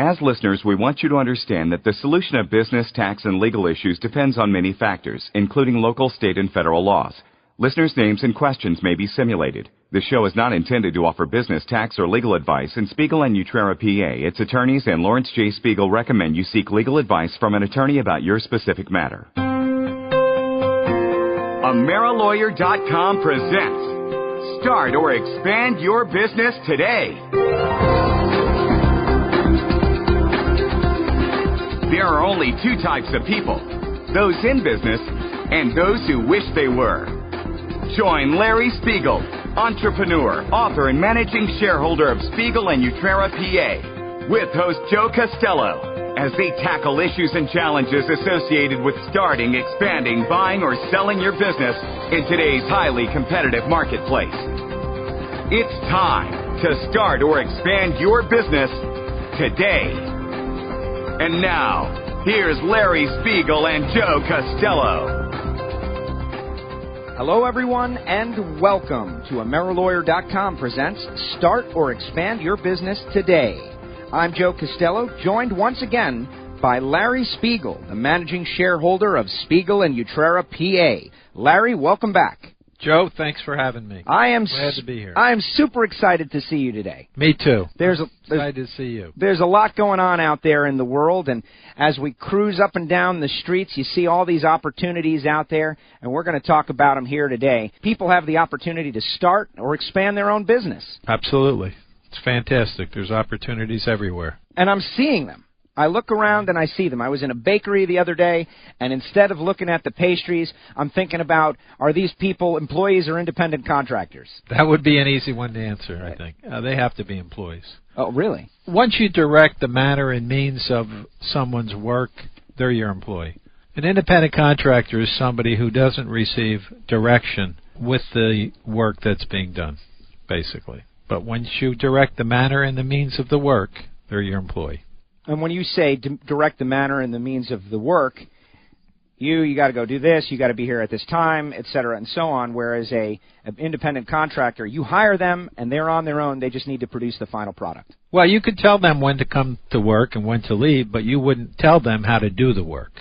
As listeners, we want you to understand that the solution of business, tax, and legal issues depends on many factors, including local, state, and federal laws. Listeners' names and questions may be simulated. The show is not intended to offer business, tax, or legal advice, and Spiegel and Utrera PA, its attorneys, and Lawrence J. Spiegel recommend you seek legal advice from an attorney about your specific matter. AmeriLawyer.com presents Start or Expand Your Business Today. There are only two types of people, those in business and those who wish they were. Join Larry Spiegel, entrepreneur, author, and managing shareholder of Spiegel and Utrera PA, with host Joe Castello, as they tackle issues and challenges associated with starting, expanding, buying, or selling your business in today's highly competitive marketplace. It's time to start or expand your business today. And now, here's Larry Spiegel and Joe Castello. Hello, everyone, and welcome to AmeriLawyer.com presents Start or Expand Your Business Today. I'm Joe Castello, joined once again by Larry Spiegel, the managing shareholder of Spiegel and Utrera PA. Larry, welcome back. Joe, thanks for having me. Glad to be here. I am super excited to see you today. Me too. Excited to see you. There's a lot going on out there in the world, and as we cruise up and down the streets, you see all these opportunities out there, and we're going to talk about them here today. People have the opportunity to start or expand their own business. Absolutely. It's fantastic. There's opportunities everywhere. And I'm seeing them. I look around and I see them. I was in a bakery the other day, and instead of looking at the pastries, I'm thinking about, are these people employees or independent contractors? That would be an easy one to answer, I think. They have to be employees. Oh, really? Once you direct the manner and means of someone's work, they're your employee. An independent contractor is somebody who doesn't receive direction with the work that's being done, basically. But once you direct the manner and the means of the work, they're your employee. And when you say direct the manner and the means of the work, you got to go do this, you got to be here at this time, et cetera, and so on, whereas an independent contractor, you hire them and they're on their own, they just need to produce the final product. Well, you could tell them when to come to work and when to leave, but you wouldn't tell them how to do the work,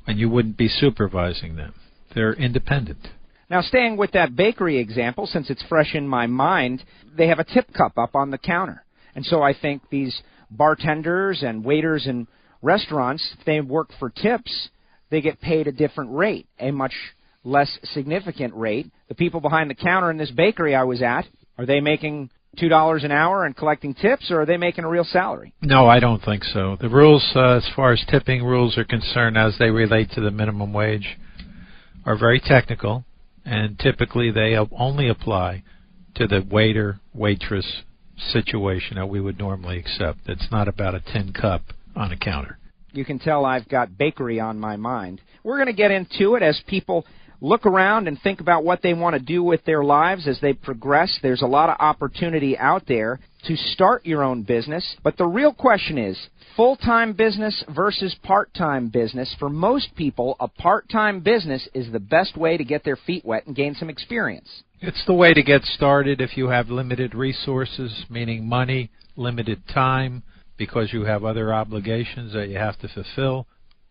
and you wouldn't be supervising them. They're independent. Now, staying with that bakery example, since it's fresh in my mind, they have a tip cup up on the counter. And so I think these bartenders and waiters in restaurants, if they work for tips, they get paid a different rate, a much less significant rate. The people behind the counter in this bakery I was at, are they making $2 an hour and collecting tips, or are they making a real salary? No, I don't think so. The rules, as far as tipping rules are concerned, as they relate to the minimum wage, are very technical, and typically they only apply to the waiter, waitress situation that we would normally accept. It's not about a tin cup on a counter. You can tell I've got bakery on my mind. We're going to get into it as people look around and think about what they want to do with their lives as they progress. There's a lot of opportunity out there to start your own business. But the real question is, full-time business versus part-time business. For most people, a part-time business is the best way to get their feet wet and gain some experience. It's the way to get started if you have limited resources, meaning money, limited time, because you have other obligations that you have to fulfill,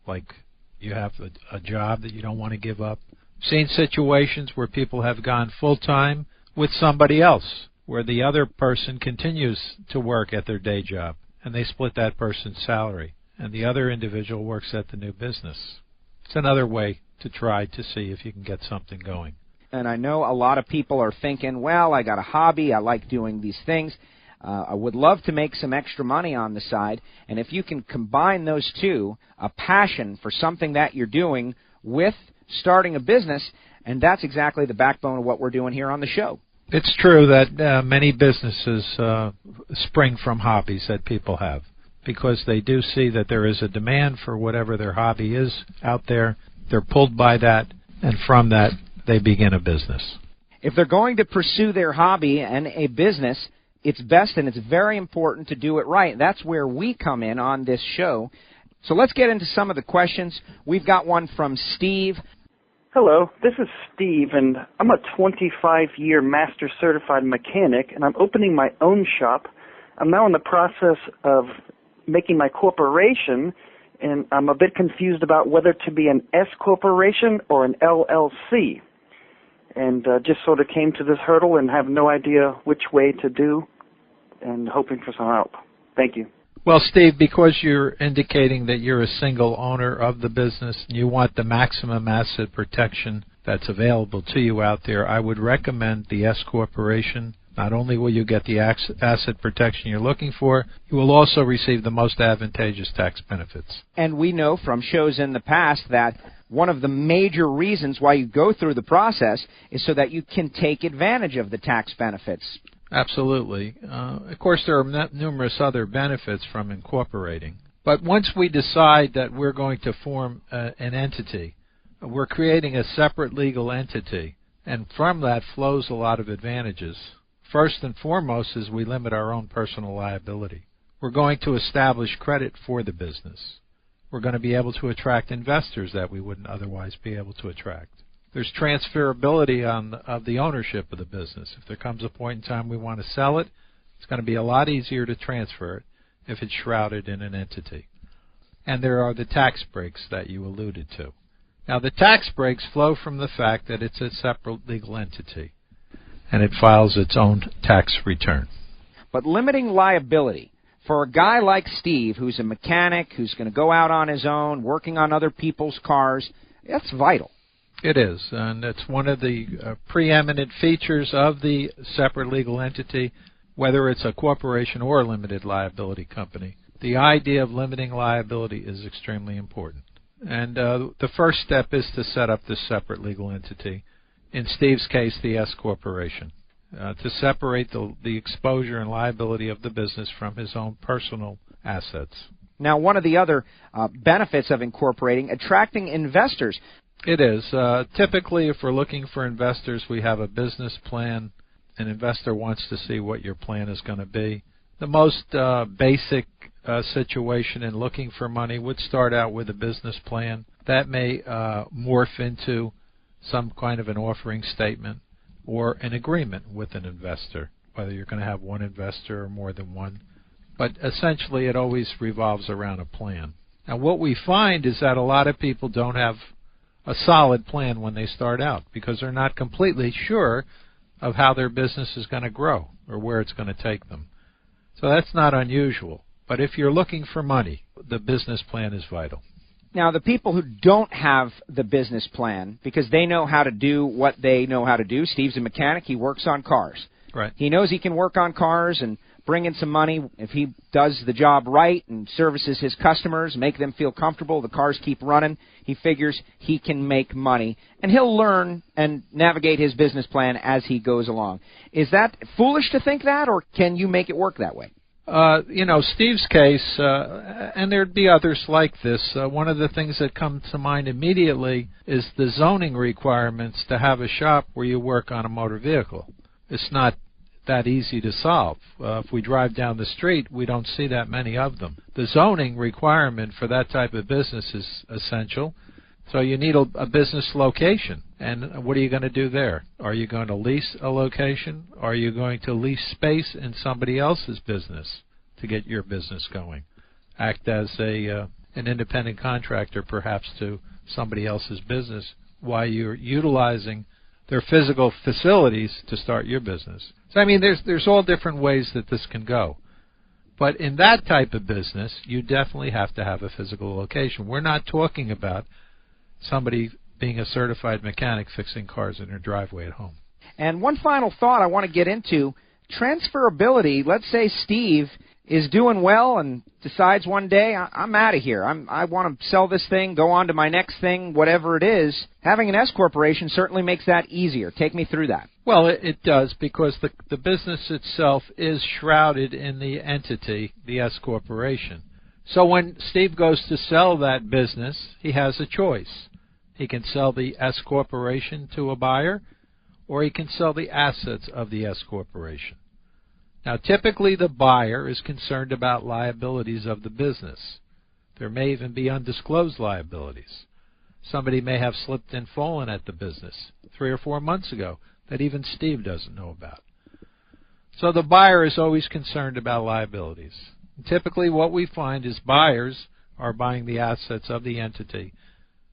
like you have a job that you don't want to give up. I've seen situations where people have gone full-time with somebody else, where the other person continues to work at their day job, and they split that person's salary, and the other individual works at the new business. It's another way to try to see if you can get something going. And I know a lot of people are thinking, well, I got a hobby, I like doing these things. I would love to make some extra money on the side. And if you can combine those two, a passion for something that you're doing with starting a business, and that's exactly the backbone of what we're doing here on the show. It's true that many businesses spring from hobbies that people have, because they do see that there is a demand for whatever their hobby is out there. They're pulled by that, and from that, they begin a business. If they're going to pursue their hobby and a business, it's best and it's very important to do it right. That's where we come in on this show. So let's get into some of the questions. We've got one from Steve. Hello, this is Steve, and I'm a 25-year master certified mechanic, and I'm opening my own shop. I'm now in the process of making my corporation, and I'm a bit confused about whether to be an S corporation or an LLC. And just sort of came to this hurdle and have no idea which way to do, and hoping for some help. Thank you. Well, Steve, because you're indicating that you're a single owner of the business and you want the maximum asset protection that's available to you out there, I would recommend the S Corporation. Not only will you get the asset protection you're looking for, you will also receive the most advantageous tax benefits. And we know from shows in the past that one of the major reasons why you go through the process is so that you can take advantage of the tax benefits. Absolutely. Of course, there are numerous other benefits from incorporating. But once we decide that we're going to form an entity, we're creating a separate legal entity, and from that flows a lot of advantages. First and foremost is we limit our own personal liability. We're going to establish credit for the business. We're going to be able to attract investors that we wouldn't otherwise be able to attract. There's transferability of the ownership of the business. If there comes a point in time we want to sell it, it's going to be a lot easier to transfer it if it's shrouded in an entity. And there are the tax breaks that you alluded to. Now, the tax breaks flow from the fact that it's a separate legal entity, and it files its own tax return. But limiting liability for a guy like Steve, who's a mechanic, who's going to go out on his own, working on other people's cars, that's vital. It is, and it's one of the preeminent features of the separate legal entity, whether it's a corporation or a limited liability company. The idea of limiting liability is extremely important. And the first step is to set up this separate legal entity, in Steve's case, the S Corporation, to separate the exposure and liability of the business from his own personal assets. Now, one of the other benefits of incorporating, attracting investors. It is. Typically, if we're looking for investors, we have a business plan. An investor wants to see what your plan is going to be. The most basic situation in looking for money would start out with a business plan. That may morph into some kind of an offering statement or an agreement with an investor, whether you're going to have one investor or more than one. But essentially, it always revolves around a plan. Now, what we find is that a lot of people don't have a solid plan when they start out because they're not completely sure of how their business is going to grow or where it's going to take them. So that's not unusual. But if you're looking for money, the business plan is vital. Now, the people who don't have the business plan, because they know how to do what they know how to do, Steve's a mechanic, he works on cars. Right. He knows he can work on cars and bring in some money if he does the job right and services his customers, make them feel comfortable, the cars keep running. He figures he can make money, and he'll learn and navigate his business plan as he goes along. Is that foolish to think that, or can you make it work that way? Steve's case, and there'd be others like this, one of the things that comes to mind immediately is the zoning requirements to have a shop where you work on a motor vehicle. It's not that easy to solve. If we drive down the street, we don't see that many of them. The zoning requirement for that type of business is essential. So you need a business location. And what are you going to do there? Are you going to lease a location? Are you going to lease space in somebody else's business to get your business going? Act as an independent contractor, perhaps, to somebody else's business while you're utilizing their physical facilities to start your business. So, I mean, there's all different ways that this can go. But in that type of business, you definitely have to have a physical location. We're not talking about somebody being a certified mechanic fixing cars in their driveway at home. And one final thought I want to get into, transferability. Let's say Steve is doing well and decides one day, I'm out of here. I want to sell this thing, go on to my next thing, whatever it is. Having an S corporation certainly makes that easier. Take me through that. Well, it does, because the business itself is shrouded in the entity, the S corporation. So when Steve goes to sell that business, he has a choice. He can sell the S corporation to a buyer, or he can sell the assets of the S corporation. Now, typically the buyer is concerned about liabilities of the business. There may even be undisclosed liabilities. Somebody may have slipped and fallen at the business 3 or 4 months ago that even Steve doesn't know about. So the buyer is always concerned about liabilities. Typically what we find is buyers are buying the assets of the entity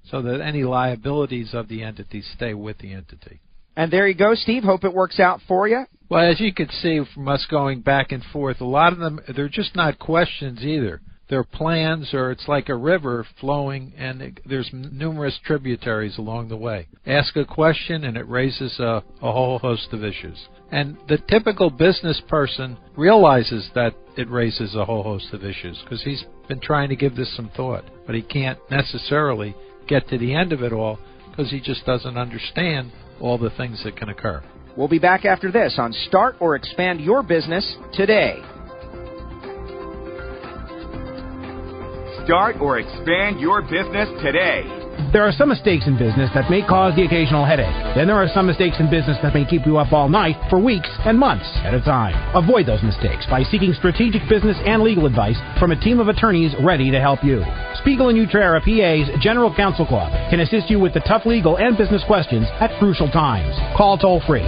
so that any liabilities of the entity stay with the entity. And there you go, Steve. Hope it works out for you. Well, as you can see from us going back and forth, a lot of them, they're just not questions either. They're plans, or it's like a river flowing, and there's numerous tributaries along the way. Ask a question, and it raises a whole host of issues. And the typical business person realizes that it raises a whole host of issues because he's been trying to give this some thought, but he can't necessarily get to the end of it all because he just doesn't understand all the things that can occur. We'll be back after this on Start or Expand Your Business Today. Start or expand your business today. There are some mistakes in business that may cause the occasional headache. Then there are some mistakes in business that may keep you up all night for weeks and months at a time. Avoid those mistakes by seeking strategic business and legal advice from a team of attorneys ready to help you. Spiegel and Joe PA's General Counsel Club can assist you with the tough legal and business questions at crucial times. Call toll-free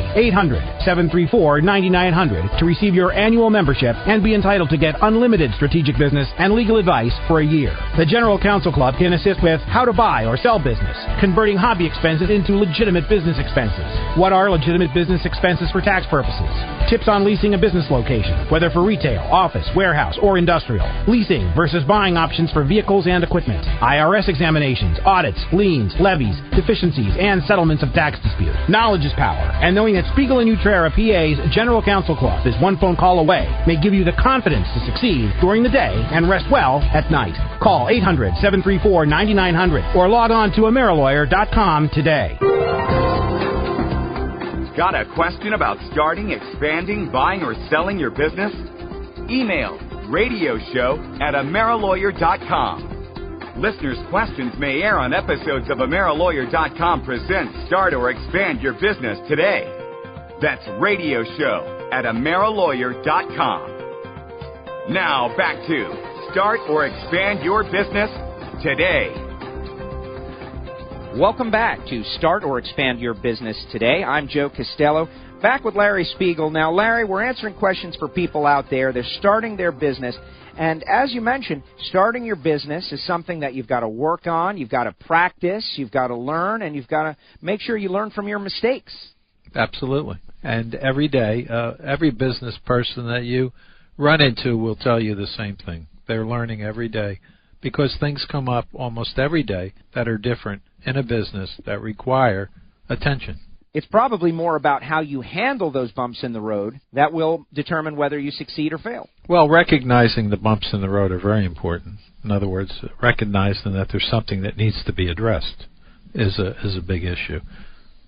800-734-9900 to receive your annual membership and be entitled to get unlimited strategic business and legal advice for a year. The General Counsel Club can assist with how to buy or sell business, converting hobby expenses into legitimate business expenses. What are legitimate business expenses for tax purposes? Tips on leasing a business location, whether for retail, office, warehouse, or industrial. Leasing versus buying options for vehicles and equipment. IRS examinations, audits, liens, levies, deficiencies, and settlements of tax disputes. Knowledge is power, and knowing that Spiegel and Joe PA's General Counsel Club is one phone call away may give you the confidence to succeed during the day and rest well at night. Call 800-734-9900 or log on to AmeriLawyer.com today. Got a question about starting, expanding, buying, or selling your business? Email radioshow@AmeriLawyer.com. Listeners' questions may air on episodes of AmeriLawyer.com presents Start or Expand Your Business Today. That's radioshow@AmeriLawyer.com. Now back to Start or Expand Your Business Today. Welcome back to Start or Expand Your Business Today. I'm Joe Castello, back with Larry Spiegel. Now, Larry, we're answering questions for people out there. They're starting their business. And as you mentioned, starting your business is something that you've got to work on, you've got to practice, you've got to learn, and you've got to make sure you learn from your mistakes. Absolutely. And every day, every business person that you run into will tell you the same thing. They're learning every day because things come up almost every day that are different in a business that require attention. It's probably more about how you handle those bumps in the road that will determine whether you succeed or fail. Well, recognizing the bumps in the road are very important. In other words, recognizing that there's something that needs to be addressed is a big issue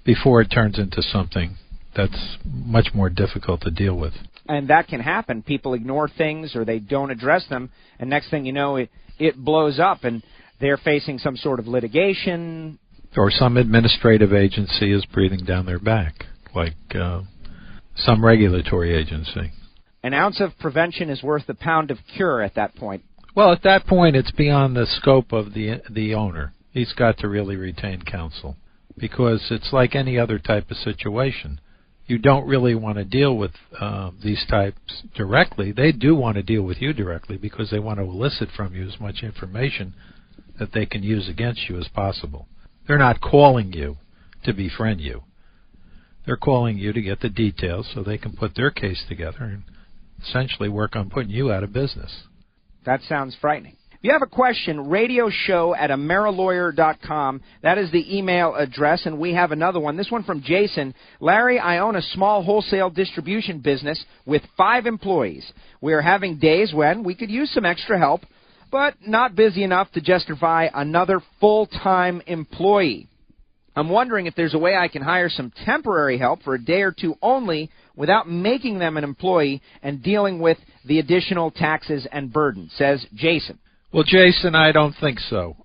before it turns into something that's much more difficult to deal with. And that can happen. People ignore things or they don't address them, and next thing you know, it blows up and they're facing some sort of litigation. Or some administrative agency is breathing down their back, like some regulatory agency. An ounce of prevention is worth a pound of cure at that point. Well, at that point, it's beyond the scope of the owner. He's got to really retain counsel because it's like any other type of situation. You don't really want to deal with these types directly. They do want to deal with you directly because they want to elicit from you as much information that they can use against you as possible. They're not calling you to befriend you. They're calling you to get the details so they can put their case together and essentially work on putting you out of business. That sounds frightening. If you have a question, radioshow@AmeriLawyer.com. That is the email address, and we have another one. This one from Jason. Larry, I own a small wholesale distribution business with 5 employees. We are having days when we could use some extra help, but not busy enough to justify another full-time employee. I'm wondering if there's a way I can hire some temporary help for a day or two only without making them an employee and dealing with the additional taxes and burden, says Jason. Well, Jason, I don't think so.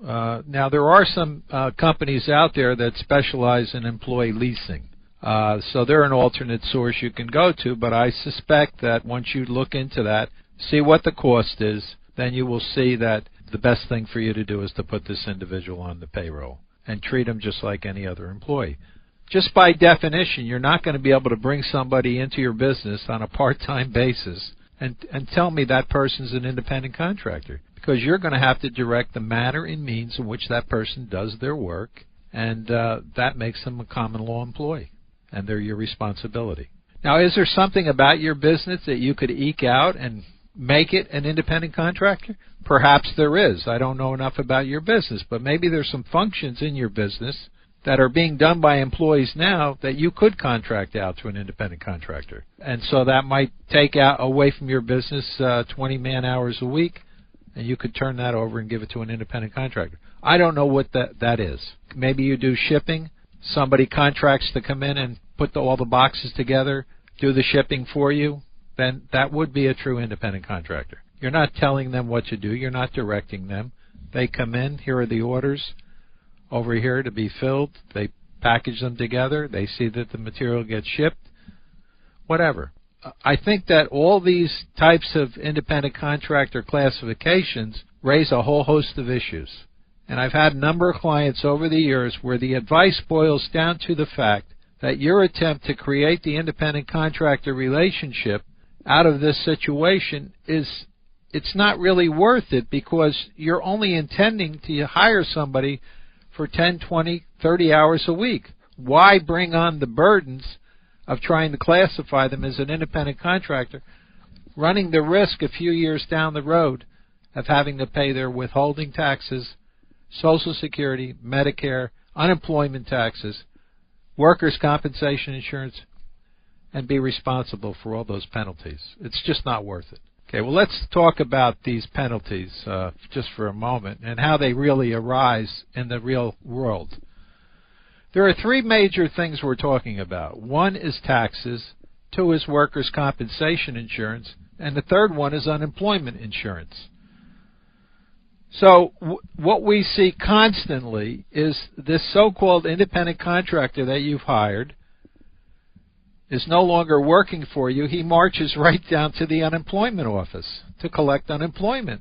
Now, there are some companies out there that specialize in employee leasing. So they're an alternate source you can go to, but I suspect that once you look into that, see what the cost is, then you will see that the best thing for you to do is to put this individual on the payroll and treat him just like any other employee. Just by definition, you're not going to be able to bring somebody into your business on a part-time basis and tell me that person's an independent contractor, because you're going to have to direct the manner and means in which that person does their work, and that makes them a common law employee, and they're your responsibility. Now, is there something about your business that you could eke out and make it an independent contractor? Perhaps there is. I don't know enough about your business, but maybe there's some functions in your business that are being done by employees now that you could contract out to an independent contractor. And so that might take away from your business 20 man-hours a week, and you could turn that over and give it to an independent contractor. I don't know what that is. Maybe you do shipping. Somebody contracts to come in and put all the boxes together, do the shipping for you. Then that would be a true independent contractor. You're not telling them what to do. You're not directing them. They come in. Here are the orders over here to be filled. They package them together. They see that the material gets shipped. Whatever. I think that all these types of independent contractor classifications raise a whole host of issues. And I've had a number of clients over the years where the advice boils down to the fact that your attempt to create the independent contractor relationship out of this situation it's not really worth it, because you're only intending to hire somebody for 10, 20, 30 hours a week. Why bring on the burdens of trying to classify them as an independent contractor, running the risk a few years down the road of having to pay their withholding taxes, Social Security, Medicare, unemployment taxes, workers' compensation insurance, and be responsible for all those penalties? It's just not worth it. Okay, well, let's talk about these penalties just for a moment and how they really arise in the real world. There are three major things we're talking about. One is taxes, two is workers' compensation insurance, and the third one is unemployment insurance. So what we see constantly is this so-called independent contractor that you've hired is no longer working for you. He marches right down to the unemployment office to collect unemployment.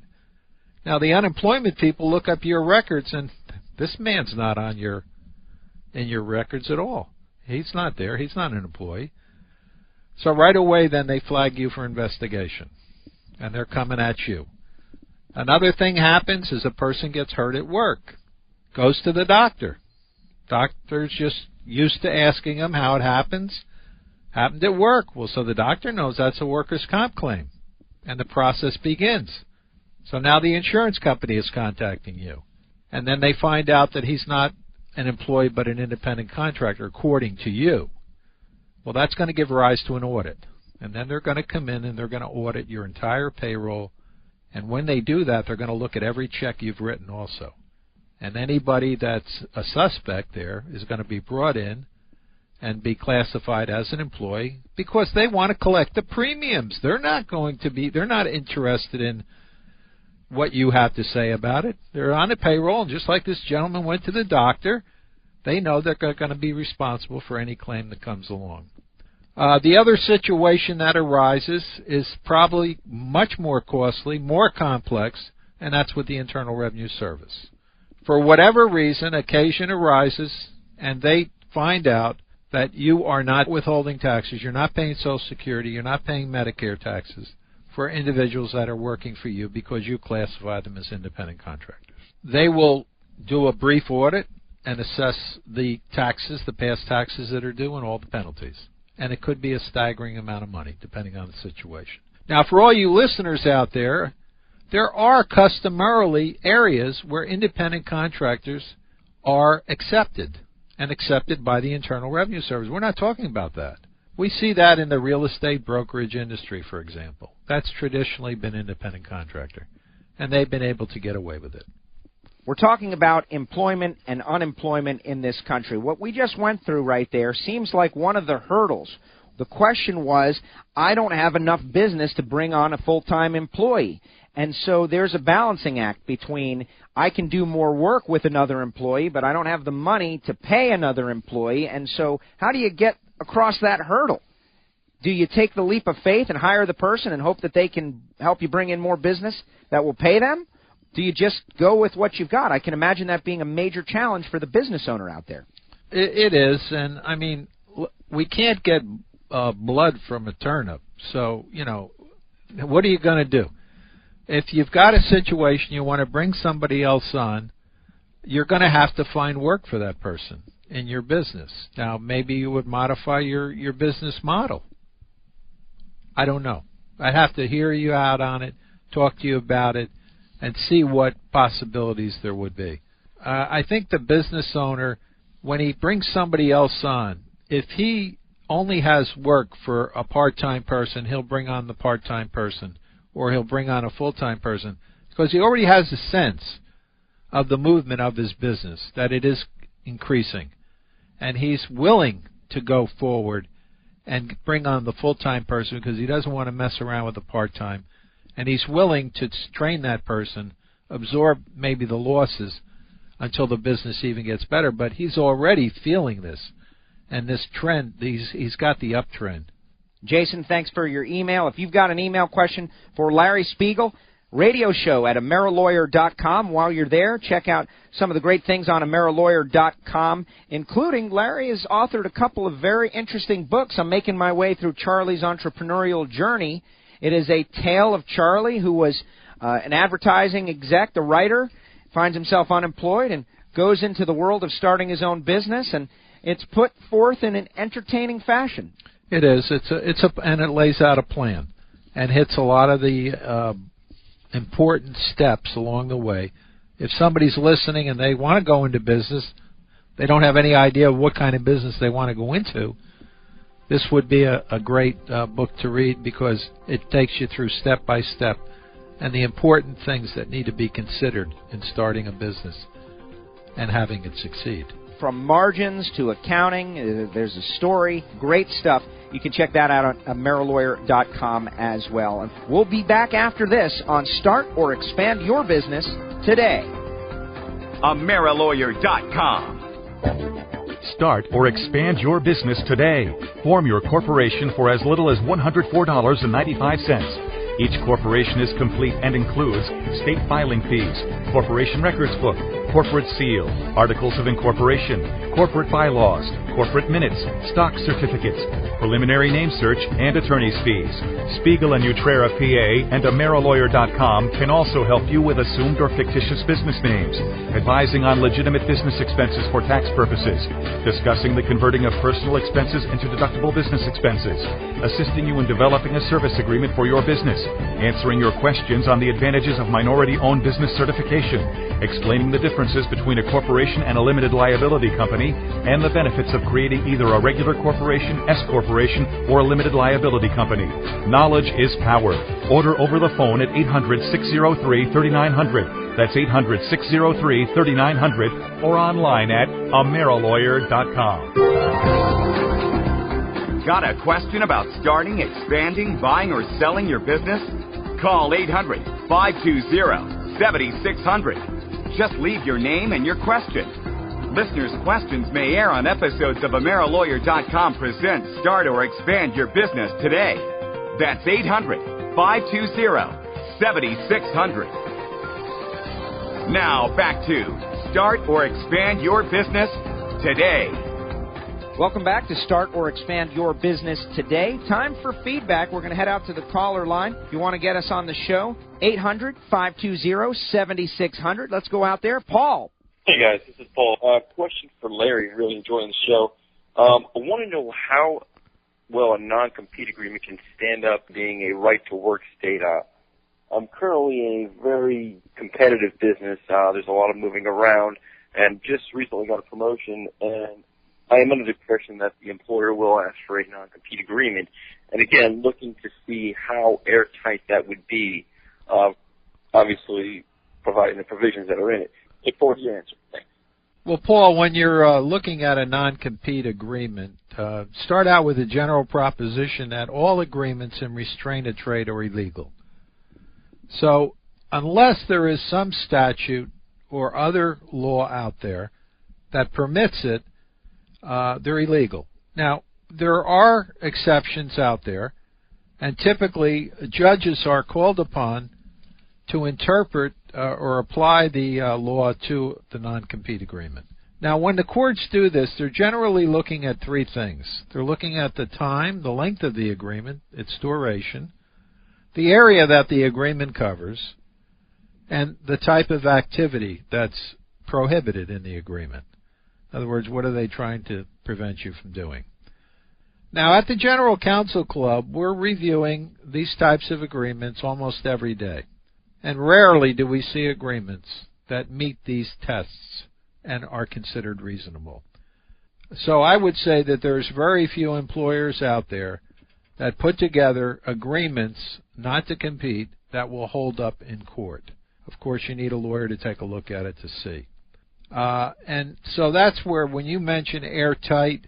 Now, the unemployment people look up your records, and this man's not in your records at all. He's not there. He's not an employee. So right away, then, they flag you for investigation, and they're coming at you. Another thing happens is a person gets hurt at work, goes to the doctor. Doctor's just used to asking him how it happens. Happened at work. Well, so the doctor knows that's a workers' comp claim, and the process begins. So now the insurance company is contacting you, and then they find out that he's not an employee but an independent contractor according to you. Well, that's going to give rise to an audit, and then they're going to come in and they're going to audit your entire payroll, and when they do that, they're going to look at every check you've written also. And anybody that's a suspect there is going to be brought in and be classified as an employee because they want to collect the premiums. They're not interested in what you have to say about it. They're on the payroll, and just like this gentleman went to the doctor, they know they're going to be responsible for any claim that comes along. The other situation that arises is probably much more costly, more complex, and that's with the Internal Revenue Service. For whatever reason, occasion arises, and they find out that you are not withholding taxes, you're not paying Social Security, you're not paying Medicare taxes for individuals that are working for you because you classify them as independent contractors. They will do a brief audit and assess the taxes, the past taxes that are due, and all the penalties. And it could be a staggering amount of money, depending on the situation. Now, for all you listeners out there, there are customarily areas where independent contractors are accepted, and accepted by the Internal Revenue Service. We're not talking about that. We see that in the real estate brokerage industry, for example. That's traditionally been independent contractor, and they've been able to get away with it. We're talking about employment and unemployment in this country. What we just went through right there seems like one of the hurdles. The question was, I don't have enough business to bring on a full-time employee. And so there's a balancing act between I can do more work with another employee, but I don't have the money to pay another employee. And so how do you get across that hurdle? Do you take the leap of faith and hire the person and hope that they can help you bring in more business that will pay them? Do you just go with what you've got? I can imagine that being a major challenge for the business owner out there. It is, and I mean, we can't get blood from a turnip. So, What are you going to do? If you've got a situation you want to bring somebody else on, you're going to have to find work for that person in your business. Now, maybe you would modify your business model. I don't know. I'd have to hear you out on it, talk to you about it, and see what possibilities there would be. I think the business owner, when he brings somebody else on, if he only has work for a part-time person, he'll bring on the part-time person, or he'll bring on a full-time person, because he already has a sense of the movement of his business, that it is increasing. And he's willing to go forward and bring on the full-time person because he doesn't want to mess around with the part-time. And he's willing to train that person, absorb maybe the losses until the business even gets better. But he's already feeling this. And this trend, he's got the uptrend. Jason, thanks for your email. If you've got an email question for Larry Spiegel, radio show at AmeriLawyer.com. While you're there, check out some of the great things on AmeriLawyer.com, including Larry has authored a couple of very interesting books. I'm making my way through Charlie's entrepreneurial journey. It is a tale of Charlie, who was an advertising exec, a writer, finds himself unemployed and goes into the world of starting his own business, and it's put forth in an entertaining fashion. It is. And it lays out a plan and hits a lot of the important steps along the way. If somebody's listening and they want to go into business, they don't have any idea of what kind of business they want to go into, this would be a great book to read because it takes you through step by step and the important things that need to be considered in starting a business and having it succeed. From margins to accounting, there's a story, great stuff. You can check that out on AmeriLawyer.com as well. And we'll be back after this on Start or Expand Your Business Today. AmeriLawyer.com. Start or expand your business today. Form your corporation for as little as $104.95. Each corporation is complete and includes state filing fees, corporation records book, corporate seal, articles of incorporation, corporate bylaws, corporate minutes, stock certificates, preliminary name search, and attorney's fees. Spiegel and Utrera PA and AmeriLawyer.com can also help you with assumed or fictitious business names, advising on legitimate business expenses for tax purposes, discussing the converting of personal expenses into deductible business expenses, assisting you in developing a service agreement for your business, answering your questions on the advantages of minority-owned business certification, explaining the differences between a corporation and a limited liability company, and the benefits of creating either a regular corporation, S corporation, or a limited liability company. Knowledge is power. Order over the phone at 800-603-3900. That's 800-603-3900 or online at AmeriLawyer.com. Got a question about starting, expanding, buying, or selling your business? Call 800-520-7600. Just leave your name and your question. Listeners' questions may air on episodes of AmeriLawyer.com presents Start or Expand Your Business Today. That's 800-520-7600. Now back to Start or Expand Your Business Today. Welcome back to Start or Expand Your Business Today. Time for feedback. We're going to head out to the caller line. If you want to get us on the show, 800-520-7600. Let's go out there. Paul. Hey, guys. This is Paul. Question for Larry. Really enjoying the show. I want to know how well a non-compete agreement can stand up being a right-to-work state. I'm currently in a very competitive business. There's a lot of moving around, and just recently got a promotion, and I am under the impression that the employer will ask for a non-compete agreement. And again, looking to see how airtight that would be, obviously providing the provisions that are in it. Look forward to your answer. Thanks. Well, Paul, when you're looking at a non-compete agreement, start out with a general proposition that all agreements in restraint of trade are illegal. So unless there is some statute or other law out there that permits it, they're illegal. Now, there are exceptions out there, and typically judges are called upon to interpret or apply the law to the non-compete agreement. Now, when the courts do this, they're generally looking at three things. They're looking at the time, the length of the agreement, its duration. the area that the agreement covers, and the type of activity that's prohibited in the agreement. In other words, what are they trying to prevent you from doing? Now, at the General Counsel Club, we're reviewing these types of agreements almost every day. And rarely do we see agreements that meet these tests and are considered reasonable. So I would say that there's very few employers out there that put together agreements not to compete that will hold up in court. Of course, you need a lawyer to take a look at it to see. And so that's where, when you mention airtight,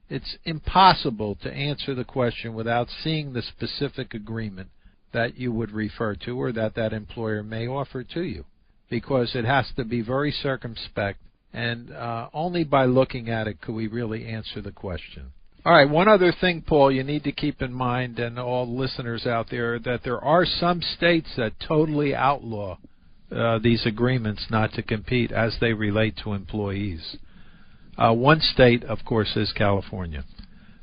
it's impossible to answer the question without seeing the specific agreement that you would refer to or that employer may offer to you, because it has to be very circumspect, and only by looking at it could we really answer the question. All right, one other thing, Paul, you need to keep in mind, and all listeners out there, that there are some states that totally outlaw these agreements not to compete as they relate to employees. One state, of course, is California.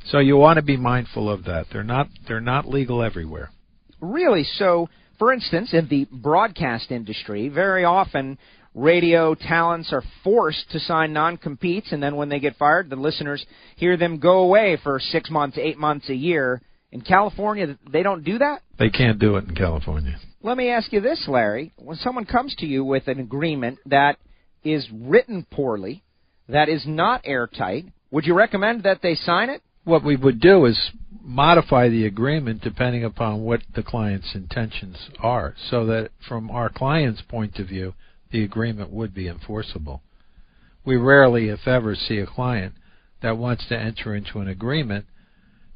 So you want to be mindful of that. They're not legal everywhere. Really? So, for instance, in the broadcast industry, very often radio talents are forced to sign non-competes, and then when they get fired, the listeners hear them go away for 6 months, 8 months, a year. In California, they don't do that? They can't do it in California. Let me ask you this, Larry. When someone comes to you with an agreement that is written poorly, that is not airtight, would you recommend that they sign it? What we would do is modify the agreement depending upon what the client's intentions are, so that from our client's point of view, the agreement would be enforceable. We rarely, if ever, see a client that wants to enter into an agreement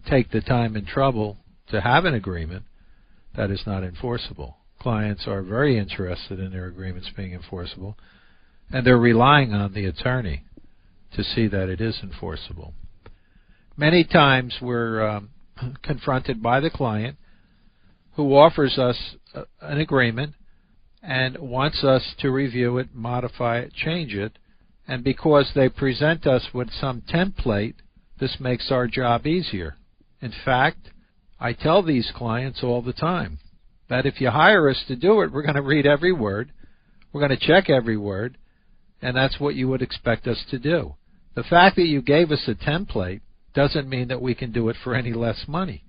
take the time and trouble to have an agreement that is not enforceable. Clients are very interested in their agreements being enforceable, and they're relying on the attorney to see that it is enforceable. Many times we're confronted by the client who offers us an agreement and wants us to review it, modify it, change it, and because they present us with some template, this makes our job easier. In fact, I tell these clients all the time that if you hire us to do it, we're going to read every word, we're going to check every word, and that's what you would expect us to do. The fact that you gave us a template doesn't mean that we can do it for any less money.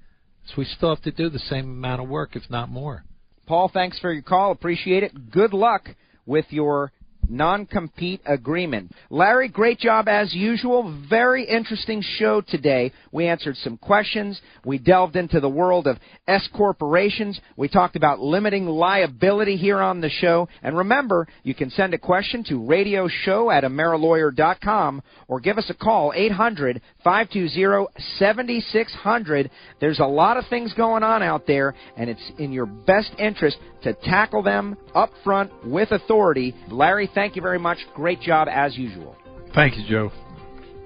So we still have to do the same amount of work, if not more. Paul, thanks for your call. Appreciate it. Good luck with your non-compete agreement. Larry, great job as usual. Very interesting show today. We answered some questions. We delved into the world of S corporations. We talked about limiting liability here on the show. And remember, you can send a question to radioshow@amerilawyer.com or give us a call, 800-520-7600. There's a lot of things going on out there, and it's in your best interest to tackle them up front with authority. Larry, thank you very much. Great job as usual. Thank you, Joe.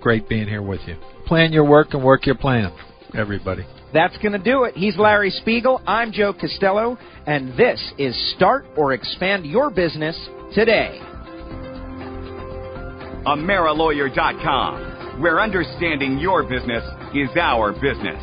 Great being here with you. Plan your work and work your plan, everybody. That's going to do it. He's Larry Spiegel. I'm Joe Castello, and this is Start or Expand Your Business Today. AmeriLawyer.com, where understanding your business is our business.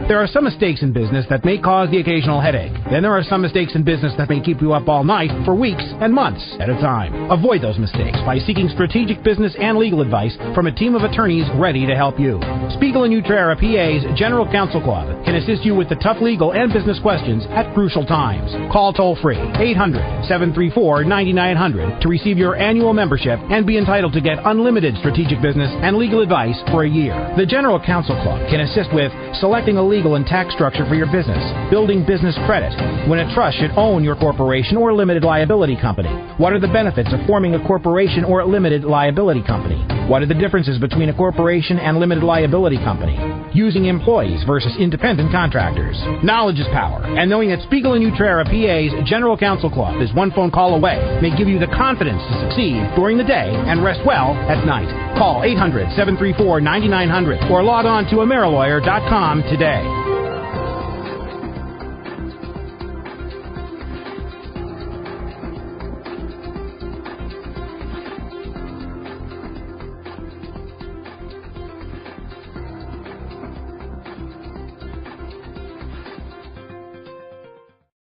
There are some mistakes in business that may cause the occasional headache. Then there are some mistakes in business that may keep you up all night for weeks and months at a time. Avoid those mistakes by seeking strategic business and legal advice from a team of attorneys ready to help you. Spiegel and Joe PA's General Counsel Club can assist you with the tough legal and business questions at crucial times. Call toll-free 800-734-9900 to receive your annual membership and be entitled to get unlimited strategic business and legal advice for a year. The General Counsel Club can assist with selecting a legal and tax structure for your business, building business credit, when a trust should own your corporation or limited liability company. What are the benefits of forming a corporation or limited liability company? What are the differences between a corporation and limited liability company? Using employees versus independent contractors. Knowledge is power, and knowing that Spiegel and Joe PA's General Counsel Club is one phone call away may give you the confidence to succeed during the day and rest well at night. Call 800-734-9900 or log on to AmeriLawyer.com today.